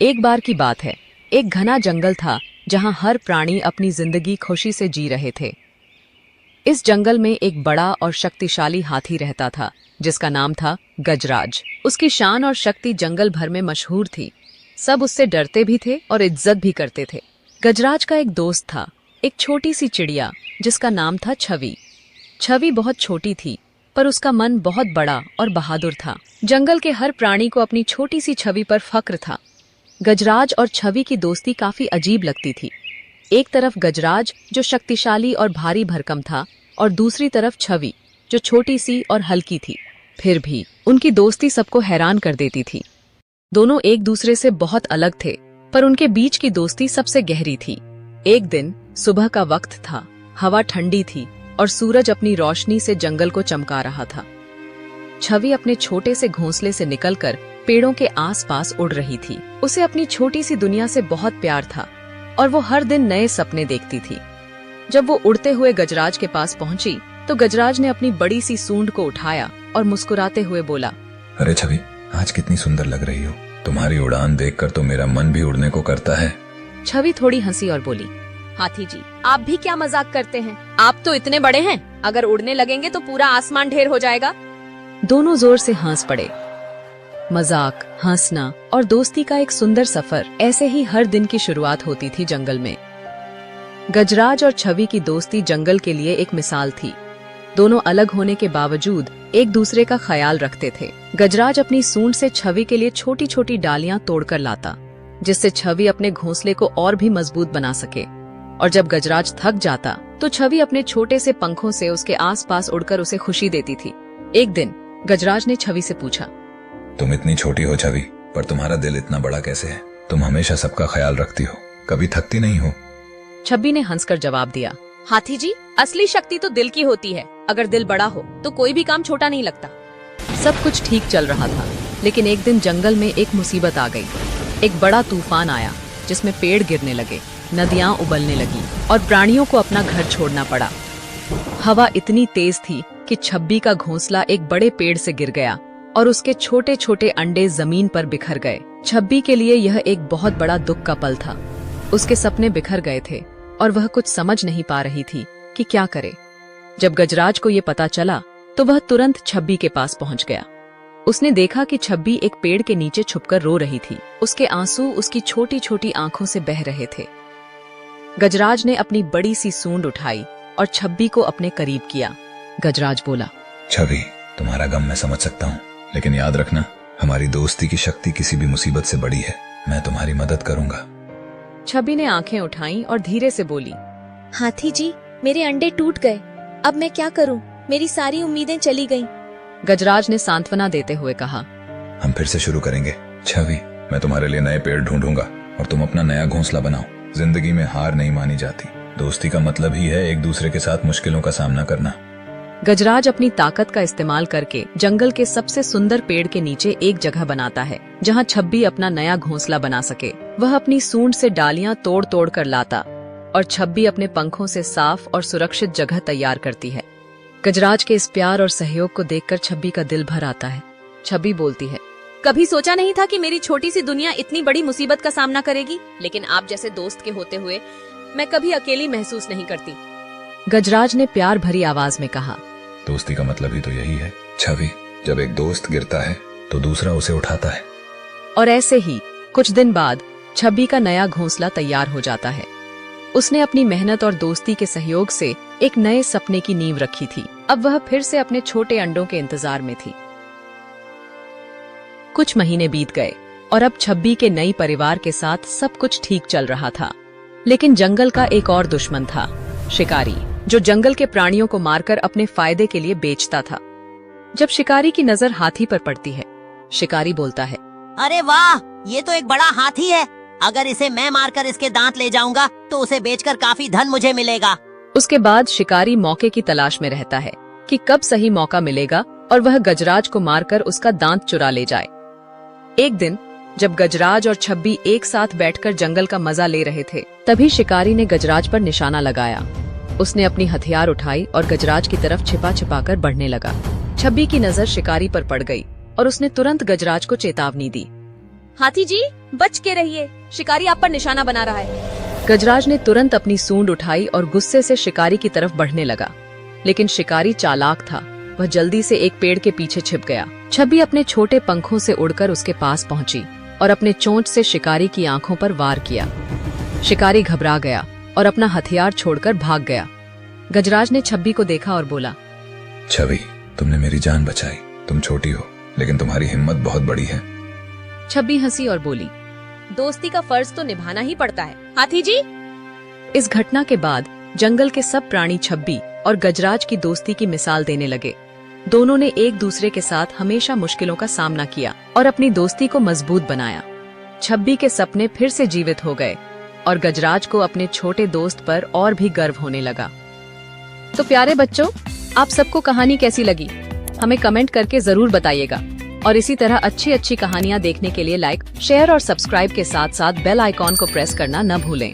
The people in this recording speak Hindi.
एक बार की बात है, एक घना जंगल था जहां हर प्राणी अपनी जिंदगी खुशी से जी रहे थे। इस जंगल में एक बड़ा और शक्तिशाली हाथी रहता था जिसका नाम था गजराज। उसकी शान और शक्ति जंगल भर में मशहूर थी। सब उससे डरते भी थे और इज्जत भी करते थे। गजराज का एक दोस्त था, एक छोटी सी चिड़िया जिसका नाम था छवि। छवि बहुत छोटी थी पर उसका मन बहुत बड़ा और बहादुर था। जंगल के हर प्राणी को अपनी छोटी सी छवि पर फक्र था। गजराज और छवि की दोस्ती काफी अजीब लगती थी। एक तरफ गजराज जो शक्तिशाली और भारी भरकम था और दूसरी तरफ छवि जो छोटी सी और हल्की थी। फिर भी उनकी दोस्ती सबको हैरान कर देती थी। दोनों एक दूसरे से बहुत अलग थे पर उनके बीच की दोस्ती सबसे गहरी थी। एक दिन सुबह का वक्त था, हवा ठंडी थी और सूरज अपनी रोशनी से जंगल को चमका रहा था। छवि अपने छोटे से घोंसले से निकलकर पेड़ों के आसपास उड़ रही थी। उसे अपनी छोटी सी दुनिया से बहुत प्यार था और वो हर दिन नए सपने देखती थी। जब वो उड़ते हुए गजराज के पास पहुंची तो गजराज ने अपनी बड़ी सी सूंड को उठाया और मुस्कुराते हुए बोला, अरे छवि, आज कितनी सुंदर लग रही हो। तुम्हारी उड़ान देखकर तो मेरा मन भी उड़ने को करता है। छवि थोड़ी हंसी और बोली, हाथी जी, आप भी क्या मजाक करते हैं? आप तो इतने बड़े हैं, अगर उड़ने लगेंगे तो पूरा आसमान ढेर हो जाएगा। दोनों जोर से हंस पड़े। मजाक, हंसना और दोस्ती का एक सुंदर सफर, ऐसे ही हर दिन की शुरुआत होती थी जंगल में। गजराज और छवि की दोस्ती जंगल के लिए एक मिसाल थी। दोनों अलग होने के बावजूद एक दूसरे का ख्याल रखते थे। गजराज अपनी सूंड से छवि के लिए छोटी छोटी डालियां तोड़कर लाता, जिससे छवि अपने घोंसले को और भी मजबूत बना सके। और जब गजराज थक जाता तो छवि अपने छोटे से पंखों से उसके आसपास उड़कर उसे खुशी देती थी। एक दिन गजराज ने छवि से पूछा, तुम इतनी छोटी हो छवि, पर तुम्हारा दिल इतना बड़ा कैसे है? तुम हमेशा सबका ख्याल रखती हो, कभी थकती नहीं हो। छवि ने हंसकर जवाब दिया, हाथी जी, असली शक्ति तो दिल की होती है। अगर दिल बड़ा हो तो कोई भी काम छोटा नहीं लगता। सब कुछ ठीक चल रहा था, लेकिन एक दिन जंगल में एक मुसीबत आ गई। एक बड़ा तूफान आया जिसमें पेड़ गिरने लगे, नदियां उबलने लगी और प्राणियों को अपना घर छोड़ना पड़ा। हवा इतनी तेज थी कि छब्बी का घोंसला एक बड़े पेड़ से गिर गया और उसके छोटे छोटे अंडे जमीन पर बिखर गए। छब्बी के लिए यह एक बहुत बड़ा दुख का पल था। उसके सपने बिखर गए थे और वह कुछ समझ नहीं पा रही थी कि क्या करे। जब गजराज को ये पता चला तो वह तुरंत छब्बी के पास पहुंच गया। उसने देखा कि छब्बी एक पेड़ के नीचे छुपकर रो रही थी। उसके आंसू उसकी छोटी छोटी आंखों से बह रहे थे। गजराज ने अपनी बड़ी सी सूंड उठाई और छब्बी को अपने करीब किया। गजराज बोला, छवि, तुम्हारा गम मैं समझ सकता हूँ, लेकिन याद रखना, हमारी दोस्ती की शक्ति किसी भी मुसीबत से बड़ी है। मैं तुम्हारी मदद करूंगा। छवि ने आंखें उठाईं और धीरे से बोली, हाथी जी, मेरे अंडे टूट गए। अब मैं क्या करूं? मेरी सारी उम्मीदें चली गईं। गजराज ने सांत्वना देते हुए कहा, हम फिर से शुरू करेंगे। छवि, मैं तुम्हारे लिए नए पेड़ ढूंढूंगा और तुम अपना नया घोंसला बनाओ। जिंदगी में हार नहीं मानी जाती। दोस्ती का मतलब ही है एक दूसरे के साथ मुश्किलों का सामना करना। गजराज अपनी ताकत का इस्तेमाल करके जंगल के सबसे सुंदर पेड़ के नीचे एक जगह बनाता है जहां छब्बी अपना नया घोंसला बना सके। वह अपनी सूंड से डालियां तोड़ तोड़ कर लाता और छब्बी अपने पंखों से साफ और सुरक्षित जगह तैयार करती है। गजराज के इस प्यार और सहयोग को देखकर छब्बी का दिल भर आता है। छब्बी बोलती है, कभी सोचा नहीं था कि मेरी छोटी सी दुनिया इतनी बड़ी मुसीबत का सामना करेगी, लेकिन आप जैसे दोस्त के होते हुए मैं कभी अकेली महसूस नहीं करती। गजराज ने प्यार भरी आवाज में कहा, दोस्ती का मतलब ही तो यही है छवि। जब एक दोस्त गिरता है तो दूसरा उसे उठाता है। और ऐसे ही कुछ दिन बाद छब्बी का नया घोंसला तैयार हो जाता है। उसने अपनी मेहनत और दोस्ती के सहयोग से एक नए सपने की नींव रखी थी। अब वह फिर से अपने छोटे अंडों के इंतजार में थी। कुछ महीने बीत गए और अब छब्बी के नई परिवार के साथ सब कुछ ठीक चल रहा था। लेकिन जंगल का एक और दुश्मन था, शिकारी, जो जंगल के प्राणियों को मारकर अपने फायदे के लिए बेचता था। जब शिकारी की नजर हाथी पर पड़ती है, शिकारी बोलता है, अरे वाह, ये तो एक बड़ा हाथी है। अगर इसे मैं मारकर इसके दांत ले जाऊंगा तो उसे बेचकर काफी धन मुझे मिलेगा। उसके बाद शिकारी मौके की तलाश में रहता है कि कब सही मौका मिलेगा और वह गजराज को मारकर उसका दांत चुरा ले जाए। एक दिन जब गजराज और छब्बी एक साथ बैठकर जंगल का मजा ले रहे थे, तभी शिकारी ने गजराज पर निशाना लगाया। उसने अपनी हथियार उठाई और गजराज की तरफ छिपा छिपा कर बढ़ने लगा। छब्बी की नजर शिकारी पर पड़ गई और उसने तुरंत गजराज को चेतावनी दी। हाथी जी बच के रहिए, शिकारी आप पर निशाना बना रहा है। गजराज ने तुरंत अपनी सूंड उठाई और गुस्से से शिकारी की तरफ बढ़ने लगा, लेकिन शिकारी चालाक था। वह जल्दी से एक पेड़ के पीछे छिप गया। छवि अपने छोटे पंखों से उड़कर उसके पास पहुंची और अपने चोंच से शिकारी की आंखों पर वार किया। शिकारी घबरा गया और अपना हथियार छोड़कर भाग गया। गजराज ने छवि को देखा और बोला, छवि, तुमने मेरी जान बचाई। तुम छोटी हो, लेकिन तुम्हारी हिम्मत बहुत बड़ी है। छवि हंसी और बोली, दोस्ती का फर्ज तो निभाना ही पड़ता है हाथी जी। इस घटना के बाद जंगल के सब प्राणी छब्बी और गजराज की दोस्ती की मिसाल देने लगे। दोनों ने एक दूसरे के साथ हमेशा मुश्किलों का सामना किया और अपनी दोस्ती को मजबूत बनाया। छब्बी के सपने फिर से जीवित हो गए और गजराज को अपने छोटे दोस्त पर और भी गर्व होने लगा। तो प्यारे बच्चों, आप सबको कहानी कैसी लगी हमें कमेंट करके जरूर बताइएगा। और इसी तरह अच्छी अच्छी कहानियाँ देखने के लिए लाइक, शेयर और सब्सक्राइब के साथ साथ बेल आइकॉन को प्रेस करना न भूलें।